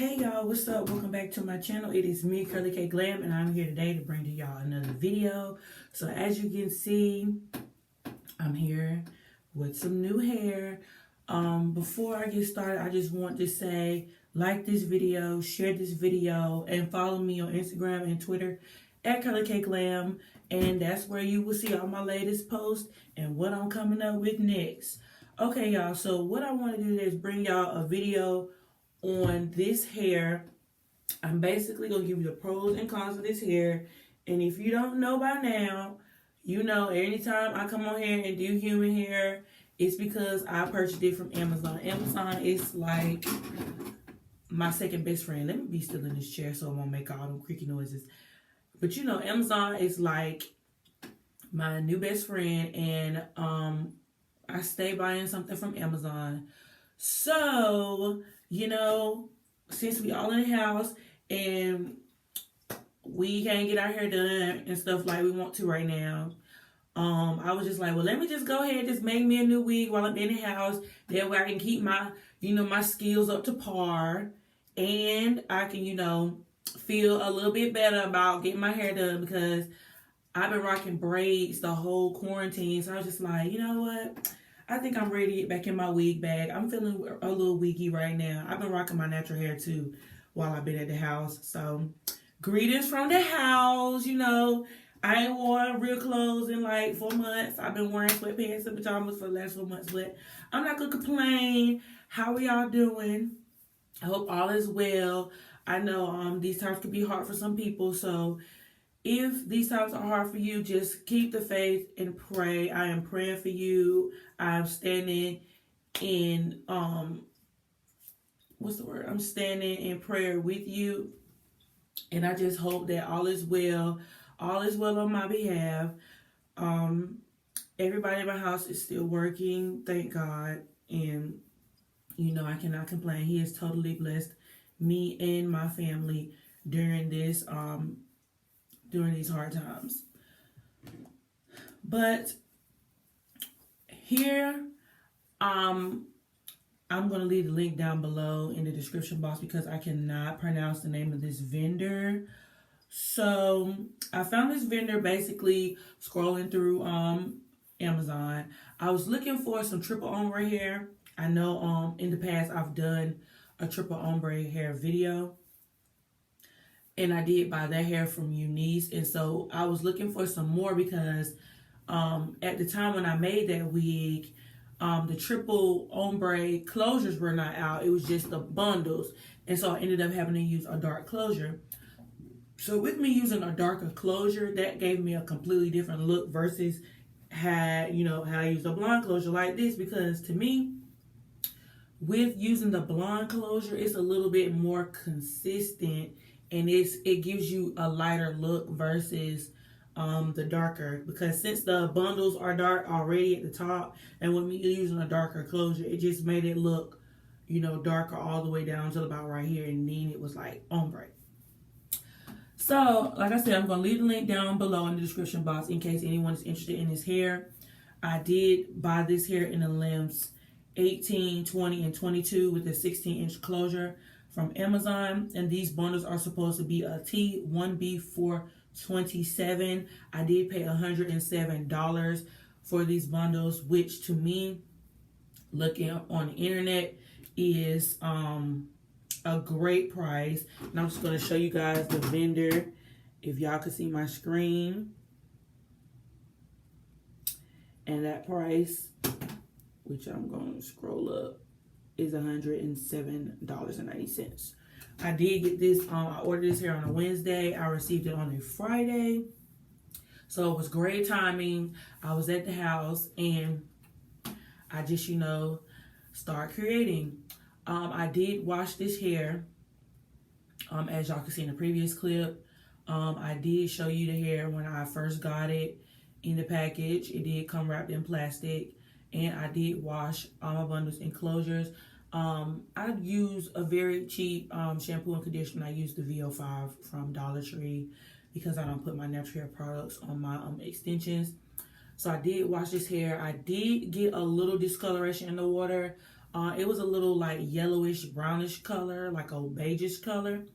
Hey y'all, what's up? Welcome back to my channel. It is me, Curly K Glam, and I'm here today to bring to y'all another video. So as you can see, I'm here with some new hair. Before I get started, I just want to say, like this video, share this video, and follow me on Instagram and Twitter at Curly K Glam. And that's where you will see all my latest posts and what I'm coming up with next. Okay, y'all, so what I want to do is bring y'all a video on this hair. I'm basically going to give you the pros and cons of this hair. And if you don't know by now, you know anytime I come on here and do human hair, it's because I purchased it from Amazon. Amazon is like my second best friend. Let me be still in this chair so I won't make all them creaky noises. But you know, Amazon is like my new best friend, and I stay buying something from Amazon. So, you know, since we all in the house and we can't get our hair done and stuff like we want to right now, I was just like, well, let me just go ahead and just make me a new wig while I'm in the house. That way I can keep my, my skills up to par, and I can, feel a little bit better about getting my hair done, because I've been rocking braids the whole quarantine. So I was just like, you know what? I think I'm ready to get back in my wig bag. I'm feeling a little wiggy right now. I've been rocking my natural hair too while I've been at the house. So greetings from the house. I ain't worn real clothes in like 4 months. I've been wearing sweatpants and pajamas for the last 4 months, but I'm not gonna complain. How are y'all doing? I hope all is well. I know these times can be hard for some people, so if these times are hard for you, just keep the faith and pray. I am praying for you. I am standing in I'm standing in prayer with you, and I just hope that all is well. All is well on my behalf. Everybody in my house is still working, thank God, and I cannot complain. He has totally blessed me and my family during these hard times. But here, I'm going to leave the link down below in the description box because I cannot pronounce the name of this vendor. So I found this vendor basically scrolling through Amazon. I was looking for some triple ombre hair. I know in the past I've done a triple ombre hair video, and I did buy that hair from Eunice, and so I was looking for some more because at the time when I made that wig, the triple ombre closures were not out. It was just the bundles, and so I ended up having to use a dark closure. So with me using a darker closure, that gave me a completely different look versus how I used a blonde closure like this, because to me, with using the blonde closure, it's a little bit more consistent, and it gives you a lighter look versus the darker, because since the bundles are dark already at the top, and with me using a darker closure, it just made it look darker all the way down to about right here, and then it was like ombre. So like I said, I'm going to leave the link down below in the description box in case anyone is interested in this hair. I did buy this hair in the lengths 18, 20, and 22 with a 16-inch closure from Amazon, and these bundles are supposed to be a T1B427. I did pay $107 for these bundles, which to me, looking on the internet, is a great price. And I'm just going to show you guys the vendor if y'all could see my screen, and that price, which I'm going to scroll up, is $107.90. I did get this, I ordered this here on a Wednesday. I received it on a Friday. So it was great timing. I was at the house and I just, start creating. I did wash this hair, as y'all can see in the previous clip. I did show you the hair when I first got it in the package. It did come wrapped in plastic. And I did wash all my bundles and closures. I use a very cheap shampoo and conditioner. I use the VO5 from Dollar Tree because I don't put my natural hair products on my extensions. So I did wash this hair. I did get a little discoloration in the water. It was a little like yellowish, brownish color, like a beigeish color.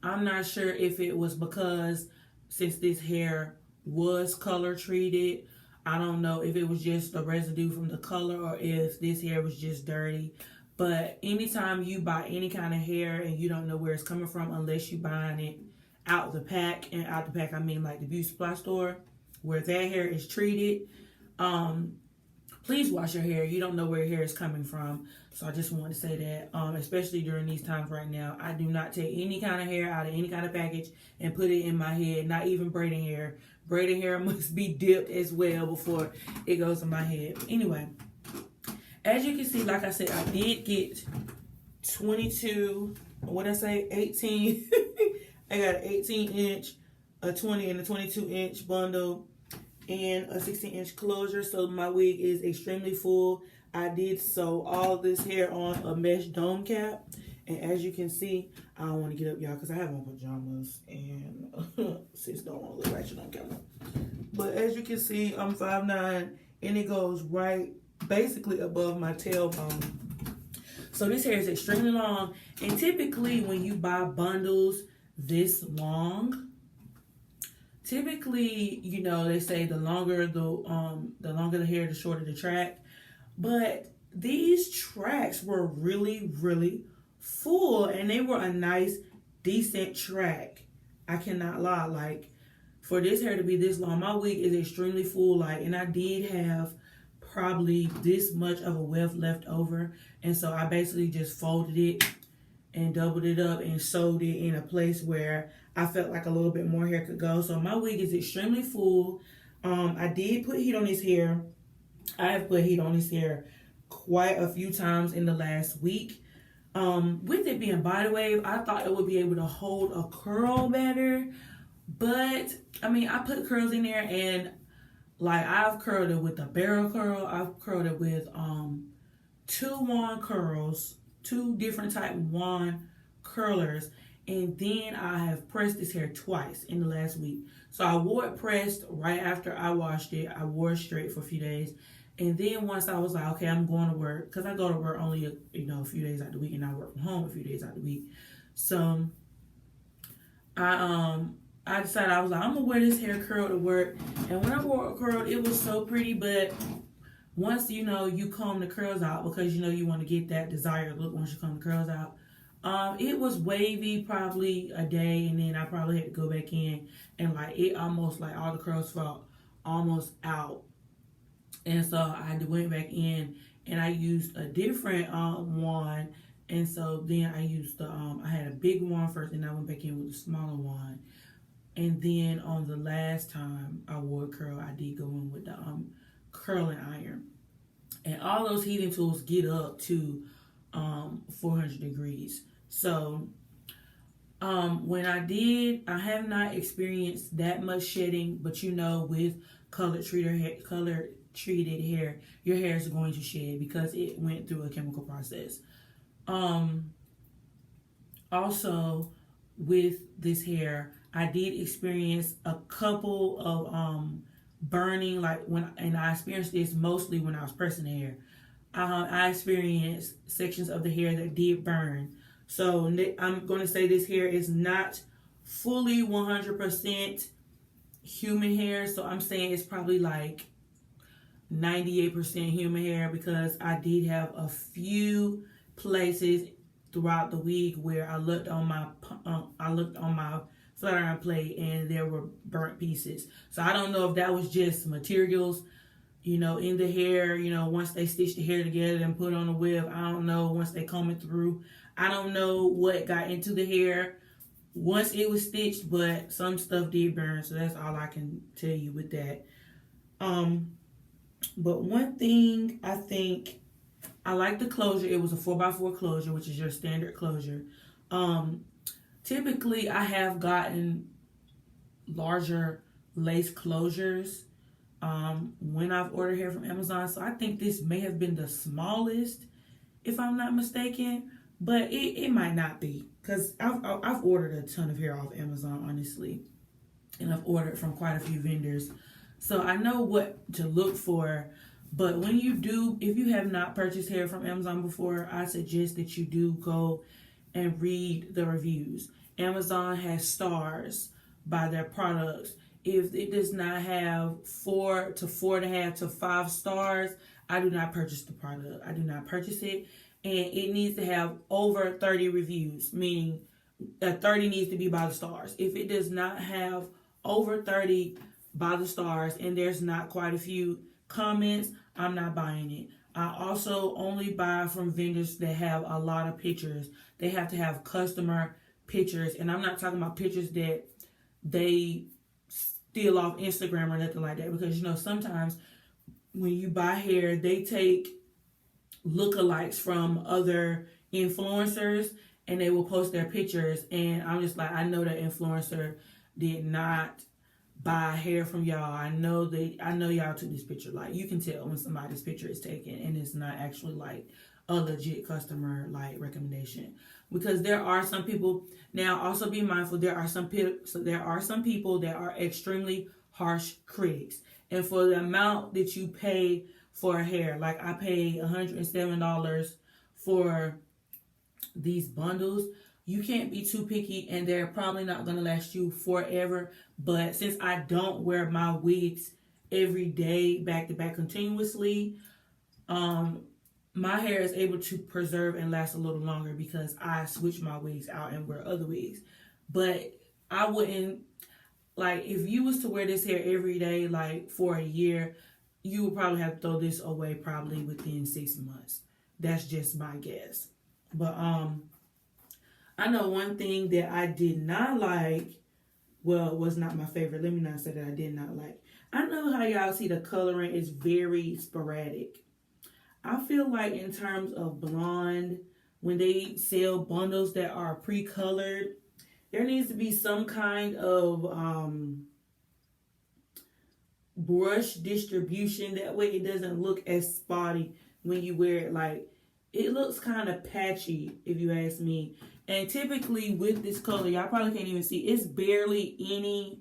I'm not sure if it was because since this hair was color treated, I don't know if it was just the residue from the color or if this hair was just dirty. But anytime you buy any kind of hair and you don't know where it's coming from unless you're buying it out the pack, and out the pack I mean like the beauty supply store where that hair is treated, please wash your hair. You don't know where your hair is coming from. So I just want to say that, especially during these times right now, I do not take any kind of hair out of any kind of package and put it in my head, not even braiding hair. Braiding hair must be dipped as well before it goes in my head. Anyway, as you can see, like I said, I did get 22, what did I say, 18. I got an 18-inch, a 20, and a 22-inch bundle, and a 16-inch closure. So my wig is extremely full. I did sew all this hair on a mesh dome cap. And as you can see, I don't want to get up, y'all, because I have on pajamas. And sis don't want to look ratchet on camera. But as you can see, I'm 5'9", and it goes right basically above my tailbone. So this hair is extremely long. And typically when you buy bundles this long, typically, you know, they say the longer the hair, the shorter the track. But these tracks were really, really full, and they were a nice, decent track. I cannot lie. Like, for this hair to be this long, my wig is extremely full. Like, and I did have probably this much of a weft left over, and so I basically just folded it and doubled it up and sewed it in a place where I felt like a little bit more hair could go. So my wig is extremely full. I did put heat on this hair. I have put heat on this hair quite a few times in the last week. With it being body wave, I thought it would be able to hold a curl better. But, I mean, I put curls in there, and like I've curled it with a barrel curl. I've curled it with 2 wand curls, 2 different type wand curlers. And then I have pressed this hair twice in the last week. So I wore it pressed right after I washed it. I wore it straight for a few days. And then once I was like, okay, I'm going to work, because I go to work only a few days out of the week, and I work from home a few days out of the week. So I decided, I was like, I'm gonna wear this hair curled to work. And when I wore it curled, it was so pretty. But once you comb the curls out, because you want to get that desired look once you comb the curls out, it was wavy probably a day, and then I probably had to go back in, and like it almost like all the curls fell almost out. And so I went back in and I used a different wand. And so then I used I had a big wand first, and I went back in with a smaller wand. And then on the last time I wore a curl, I did go in with the curling iron. And all those heating tools get up to 400 degrees. So when I have not experienced that much shedding, but with color treated hair, your hair is going to shed because it went through a chemical process. Also with this hair, I did experience a couple of burning, and I experienced this mostly when I was pressing the hair. I experienced sections of the hair that did burn. So I'm going to say this hair is not fully 100% human hair. So I'm saying it's probably like 98% human hair, because I did have a few places throughout the week where I looked on my flat iron plate and there were burnt pieces. So I don't know if that was just materials, in the hair, once they stitched the hair together and put on a web. I don't know, once they comb it through. I don't know what got into the hair once it was stitched, but some stuff did burn. So that's all I can tell you with that. But one thing, I think I like the closure. It was a 4x4 closure, which is your standard closure. Typically, I have gotten larger lace closures when I've ordered hair from Amazon. So I think this may have been the smallest, if I'm not mistaken. But it might not be, because I've ordered a ton of hair off Amazon, honestly. And I've ordered from quite a few vendors. So I know what to look for. But when you do, if you have not purchased hair from Amazon before, I suggest that you do go and read the reviews. Amazon has stars by their products. If it does not have 4 to 4.5 to 5 stars, I do not purchase the product. I do not purchase it. And it needs to have over 30 reviews, meaning 30 needs to be by the stars. If it does not have over 30 by the stars and there's not quite a few comments, I'm not buying it. I also only buy from vendors that have a lot of pictures. They have to have customer pictures, and I'm not talking about pictures that they steal off Instagram or nothing like that, because you know sometimes when you buy hair, they take lookalikes from other influencers and they will post their pictures, and I'm just like, I know that influencer did not buy hair from y'all. I know y'all took this picture. Like, you can tell when somebody's picture is taken and it's not actually like a legit customer like recommendation. Because there are some people, now also be mindful, there are some people that are extremely harsh critics. And for the amount that you pay for hair, like I paid $107 for these bundles, you can't be too picky, and they're probably not going to last you forever. But since I don't wear my wigs every day back to back continuously, my hair is able to preserve and last a little longer because I switch my wigs out and wear other wigs. But I wouldn't, like, if you was to wear this hair every day, like for a year, you would probably have to throw this away probably within 6 months. That's just my guess. But I know one thing that I did not like, well, was not my favorite. Let me not say that I did not like. I know how y'all see the coloring is very sporadic. I feel like in terms of blonde, when they sell bundles that are pre-colored, there needs to be some kind of brush distribution. That way it doesn't look as spotty when you wear it. Like, it looks kind of patchy, if you ask me. And typically with this color, y'all probably can't even see, it's barely any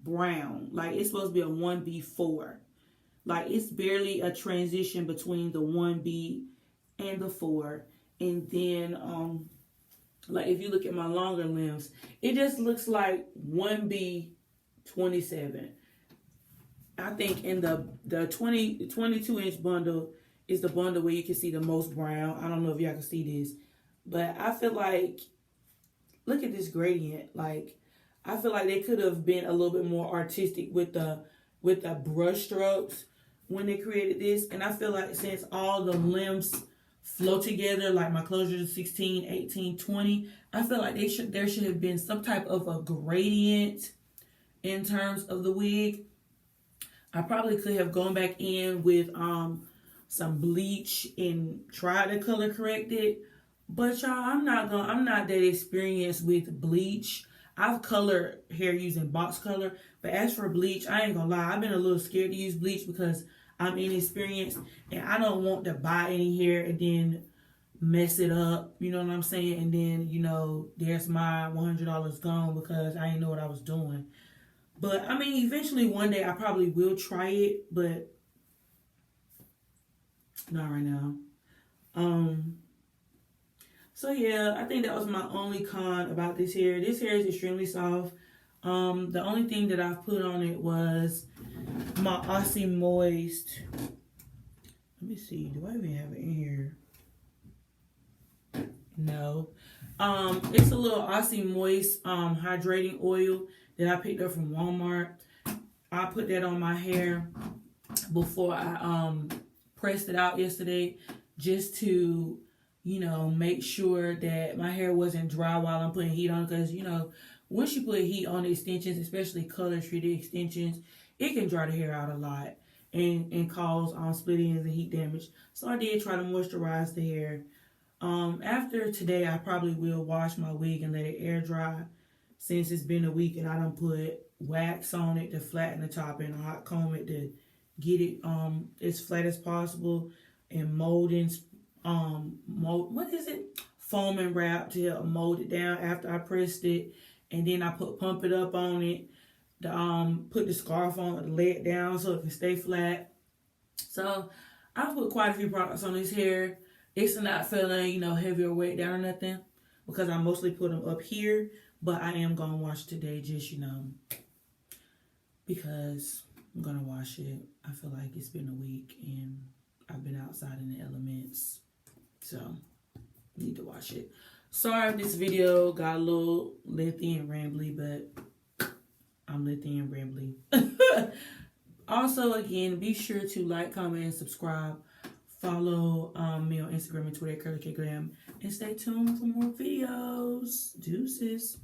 brown. Like, it's supposed to be a 1B4. Like, it's barely a transition between the 1B and the 4. And then, like, if you look at my longer limbs, it just looks like 1B27. I think in the 22-inch bundle is the bundle where you can see the most brown. I don't know if y'all can see this. But I feel like, look at this gradient. Like, I feel like they could have been a little bit more artistic with the brush strokes when they created this. And I feel like since all the limbs flow together, like my closure is 16, 18, 20, I feel like there should have been some type of a gradient in terms of the wig. I probably could have gone back in with some bleach and tried to color correct it. But y'all, I'm not that experienced with bleach. I've colored hair using box color, but as for bleach, I ain't gonna lie, I've been a little scared to use bleach because I'm inexperienced and I don't want to buy any hair and then mess it up, you know what I'm saying? And then, you know, there's my $100 gone because I didn't know what I was doing. But I mean, eventually one day I probably will try it, but not right now. So yeah, I think that was my only con about this hair. This hair is extremely soft. The only thing that I've put on it was my Aussie Moist. Let me see. Do I even have it in here? No. It's a little Aussie Moist hydrating oil that I picked up from Walmart. I put that on my hair before I pressed it out yesterday, just to, you know, make sure that my hair wasn't dry while I'm putting heat on. Because, you know, once you put heat on the extensions, especially color treated extensions, it can dry the hair out a lot and cause split ends and heat damage. So I did try to moisturize the hair. After today, I probably will wash my wig and let it air dry, since it's been a week and I done put wax on it to flatten the top and a hot comb it to get it as flat as possible, and foam and wrap to help mold it down after I pressed it. And then I pump it up on it to put the scarf on it to lay it down so it can stay flat. So I put quite a few products on this hair. It's not feeling, heavy or wet down or nothing because I mostly put them up here. But I am going to wash today just, because I'm going to wash it. I feel like it's been a week and I've been outside in the elements. So, need to wash it. Sorry if this video got a little lengthy and rambly, but I'm lengthy and rambly. Also, again, be sure to like, comment, and subscribe. Follow me on Instagram and Twitter at CurlyKGlam. And stay tuned for more videos. Deuces.